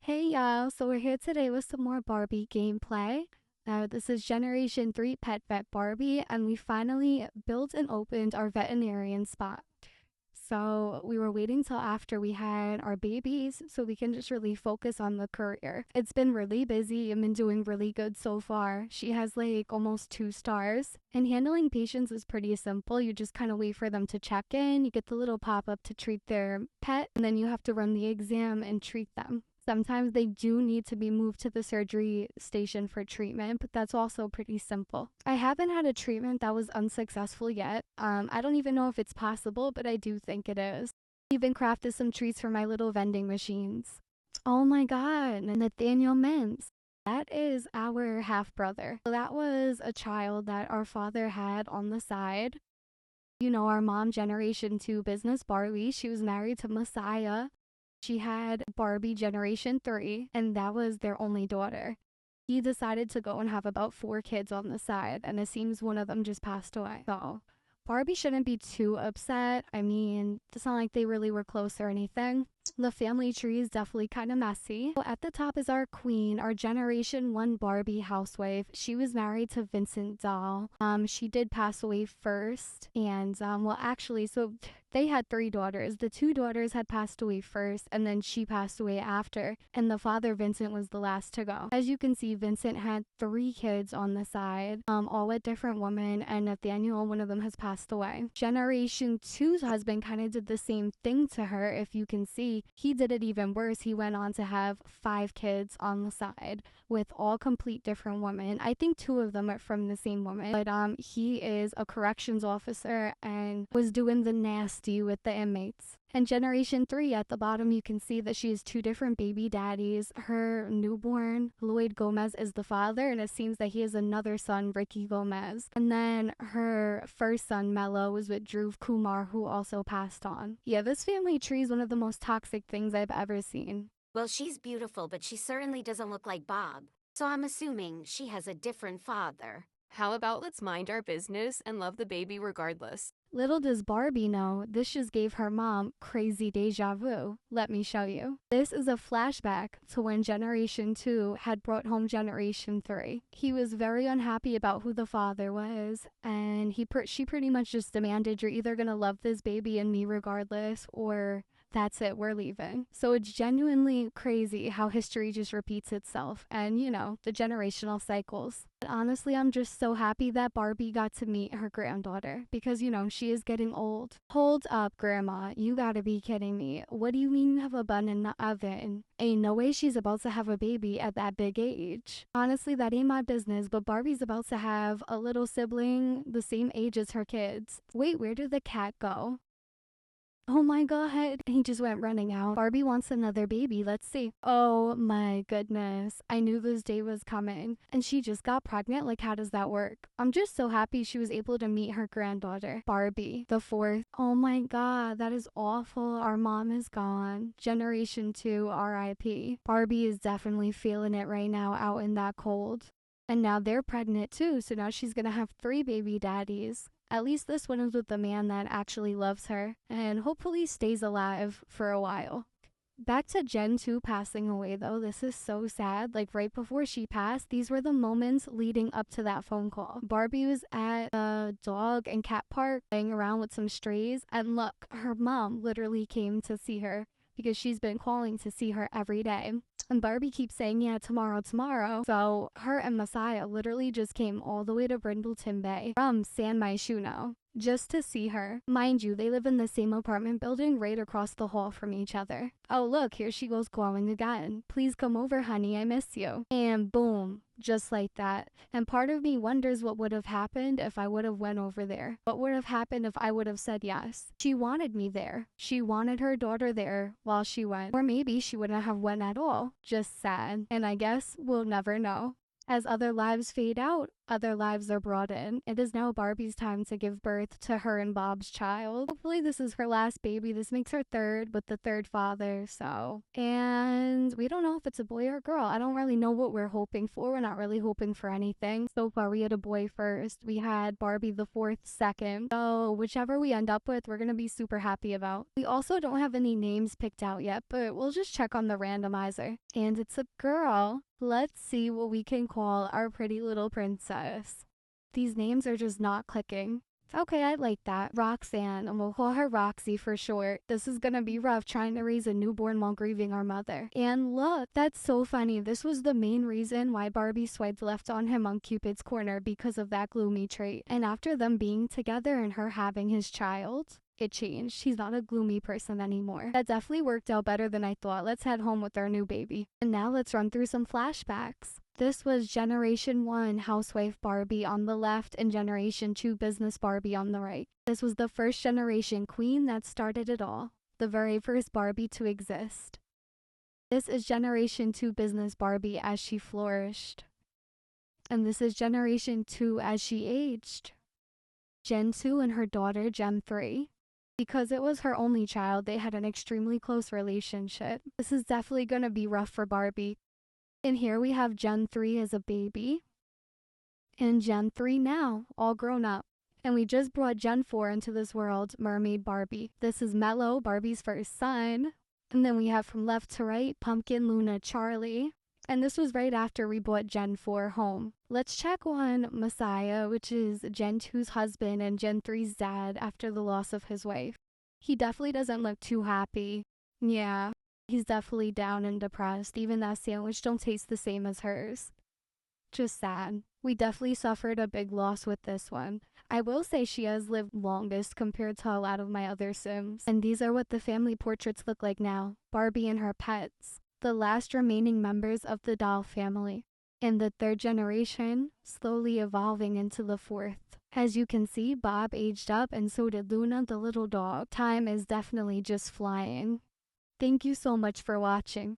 Hey y'all, so we're here today with some more Barbie gameplay. This is Generation 3 Pet Vet Barbie, and we finally built and opened our veterinarian spot. So we were waiting till after we had our babies so we can just really focus on the career. It's been really busy and been doing really good so far. She has like almost 2 stars. And handling patients is pretty simple. You just kind of wait for them to check in. You get the little pop-up to treat their pet, and then you have to run the exam and treat them. Sometimes they do need to be moved to the surgery station for treatment, but that's also pretty simple. I haven't had a treatment that was unsuccessful yet. I don't even know if it's possible, but I do think it is. I even crafted some treats for my little vending machines. Oh my god, Nathaniel Mintz. That is our half brother. So that was a child that our father had on the side. You know, our mom, Generation 2 business Barbie, she was married to Messiah. She had Barbie Generation 3, and that was their only daughter. He decided to go and have about 4 kids on the side, and it seems one of them just passed away. So Barbie shouldn't be too upset. I mean, it's not like they really were close or anything. The family tree is definitely kind of messy. So at the top is our queen, our Generation 1 Barbie housewife. She was married to Vincent Dahl. She did pass away first, and well, actually, so they had 3 daughters. The 2 daughters had passed away first, and then she passed away after, and the father, Vincent, was the last to go. As you can see, Vincent had 3 kids on the side, all with different women, and Nathaniel, one of them, has passed away. Generation 2's husband kind of did the same thing to her. If you can see, he did it even worse. He went on to have 5 kids on the side with all complete different women. I think 2 of them are from the same woman, but he is a corrections officer and was doing the nasty with the inmates. And Generation 3 at the bottom, you can see that she has 2 different baby daddies. Her newborn, Lloyd Gomez, is the father, and it seems that he has another son, Ricky Gomez. And then her first son, Mello, was with Dhruv Kumar, who also passed on. Yeah, this family tree is one of the most toxic things I've ever seen. Well, she's beautiful, but she certainly doesn't look like Bob. So I'm assuming she has a different father. How about let's mind our business and love the baby regardless? Little does Barbie know, this just gave her mom crazy deja vu. Let me show you. This is a flashback to when Generation 2 had brought home Generation 3. He was very unhappy about who the father was, and she pretty much just demanded, you're either gonna love this baby and me regardless, or that's it, we're leaving. So it's genuinely crazy how history just repeats itself, and you know, the generational cycles. But honestly, I'm just so happy that Barbie got to meet her granddaughter, because you know, she is getting old. Hold up, Grandma, you gotta be kidding me. What do you mean you have a bun in the oven? Ain't no way she's about to have a baby at that big age. Honestly, that ain't my business, but Barbie's about to have a little sibling the same age as her kids. Wait, where did the cat go? Oh my god, he just went running out. Barbie wants another baby, let's see. Oh my goodness, I knew this day was coming. And she just got pregnant, like how does that work? I'm just so happy she was able to meet her granddaughter, Barbie, the 4th. Oh my god, that is awful. Our mom is gone. Generation 2, RIP. Barbie is definitely feeling it right now out in that cold. And now they're pregnant too, so now she's gonna have 3 baby daddies. At least this one is with a man that actually loves her and hopefully stays alive for a while. Back to Gen 2 passing away though, this is so sad. Like right before she passed, these were the moments leading up to that phone call. Barbie was at a dog and cat park playing around with some strays, and look, her mom literally came to see her because she's been calling to see her every day. And Barbie keeps saying, yeah, tomorrow, tomorrow. So her and Messiah literally just came all the way to Brindleton Bay from San Myshuno just to see her. Mind you, they live in the same apartment building right across the hall from each other. Oh look, here she goes calling again. Please come over, honey, I miss you. And boom, just like that. And part of me wonders what would have happened if I would have went over there. What would have happened if I would have said yes? She wanted me there. She wanted her daughter there while she went. Or maybe she wouldn't have went at all. Just sad. And I guess we'll never know. As other lives fade out, other lives are brought in. It is now Barbie's time to give birth to her and Bob's child. Hopefully this is her last baby. This makes her 3rd with the 3rd father, so. And and we don't know if it's a boy or a girl. I don't really know what we're hoping for. We're not really hoping for anything. So far, we had a boy first. We had Barbie the fourth second. So whichever we end up with, we're gonna be super happy about. We also don't have any names picked out yet, but we'll just check on the randomizer. And it's a girl. Let's see what we can call our pretty little princess. These names are just not clicking. Okay, I like that. Roxanne, and we'll call her Roxy for short. This is gonna be rough trying to raise a newborn while grieving our mother. And look, that's so funny. This was the main reason why Barbie swiped left on him on Cupid's corner, because of that gloomy trait. And after them being together and her having his child, it changed. He's not a gloomy person anymore. That definitely worked out better than I thought. Let's head home with our new baby. And now let's run through some flashbacks. This was Generation 1 Housewife Barbie on the left and Generation 2 Business Barbie on the right. This was the first generation queen that started it all. The very first Barbie to exist. This is Generation 2 Business Barbie as she flourished. And this is Generation 2 as she aged. Gen 2 and her daughter Gen 3. Because it was her only child, they had an extremely close relationship. This is definitely going to be rough for Barbie. And here we have Gen 3 as a baby. And Gen 3 now, all grown up. And we just brought Gen 4 into this world, Mermaid Barbie. This is Mello, Barbie's first son. And then we have from left to right, Pumpkin, Luna, Charlie. And this was right after we brought Gen 4 home. Let's check on Messiah, which is Gen 2's husband and Gen 3's dad after the loss of his wife. He definitely doesn't look too happy. Yeah, he's definitely down and depressed. Even that sandwich don't taste the same as hers. Just sad. We definitely suffered a big loss with this one. I will say she has lived longest compared to a lot of my other Sims. And these are what the family portraits look like now. Barbie and her pets. The last remaining members of the doll family. And the third generation, slowly evolving into the fourth. As you can see, Bob aged up and so did Luna the little dog. Time is definitely just flying. Thank you so much for watching.